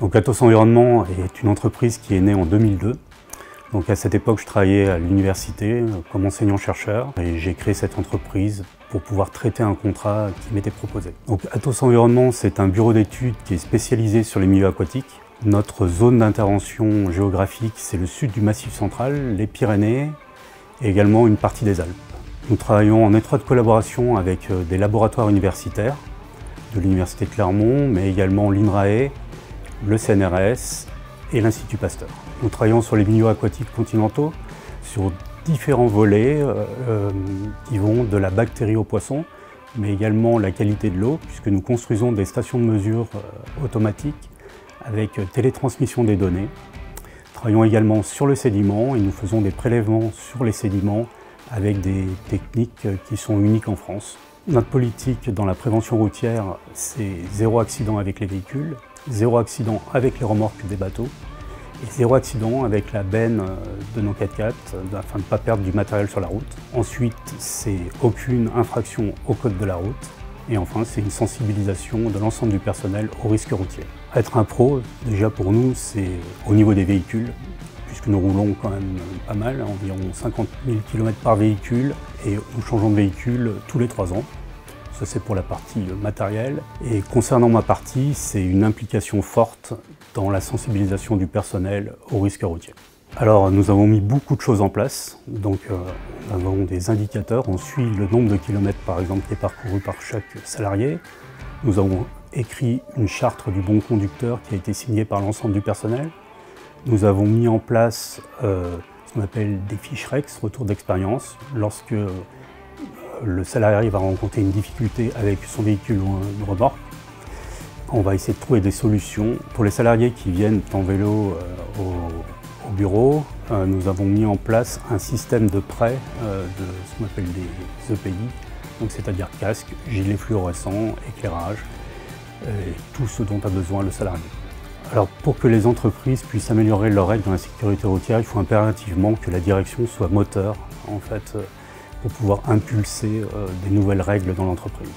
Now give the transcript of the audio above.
Donc Atos Environnement est une entreprise qui est née en 2002. Donc à cette époque, je travaillais à l'université comme enseignant-chercheur et j'ai créé cette entreprise pour pouvoir traiter un contrat qui m'était proposé. Donc Atos Environnement, c'est un bureau d'études qui est spécialisé sur les milieux aquatiques. Notre zone d'intervention géographique, c'est le sud du Massif central, les Pyrénées et également une partie des Alpes. Nous travaillons en étroite collaboration avec des laboratoires universitaires de l'Université de Clermont, mais également l'INRAE, le CNRS et l'Institut Pasteur. Nous travaillons sur les milieux aquatiques continentaux, sur différents volets qui vont de la bactérie au poisson, mais également la qualité de l'eau, puisque nous construisons des stations de mesure automatiques avec télétransmission des données. Nous travaillons également sur le sédiment et nous faisons des prélèvements sur les sédiments avec des techniques qui sont uniques en France. Notre politique dans la prévention routière, c'est zéro accident avec les véhicules, zéro accident avec les remorques des bateaux et zéro accident avec la benne de nos 4x4 afin de ne pas perdre du matériel sur la route. Ensuite, c'est aucune infraction au code de la route. Et enfin, c'est une sensibilisation de l'ensemble du personnel aux risques routiers. Être un pro, déjà pour nous, c'est au niveau des véhicules, puisque nous roulons quand même pas mal, environ 50 000 km par véhicule, et nous changeons de véhicule tous les 3 ans. Ça, c'est pour la partie matérielle. Et concernant ma partie, c'est une implication forte dans la sensibilisation du personnel aux risques routiers. Alors, nous avons mis beaucoup de choses en place. Donc, nous avons des indicateurs. On suit le nombre de kilomètres, par exemple, qui est parcouru par chaque salarié. Nous avons écrit une charte du bon conducteur qui a été signée par l'ensemble du personnel. Nous avons mis en place ce qu'on appelle des fiches REX, retour d'expérience. Lorsque le salarié va rencontrer une difficulté avec son véhicule ou une remorque, on va essayer de trouver des solutions. Pour les salariés qui viennent en vélo au bureau, nous avons mis en place un système de prêt de ce qu'on appelle des EPI, c'est-à-dire casque, gilet fluorescent, éclairage, et tout ce dont a besoin le salarié. Alors pour que les entreprises puissent améliorer leurs règles dans la sécurité routière, il faut impérativement que la direction soit moteur en fait, pour pouvoir impulser des nouvelles règles dans l'entreprise.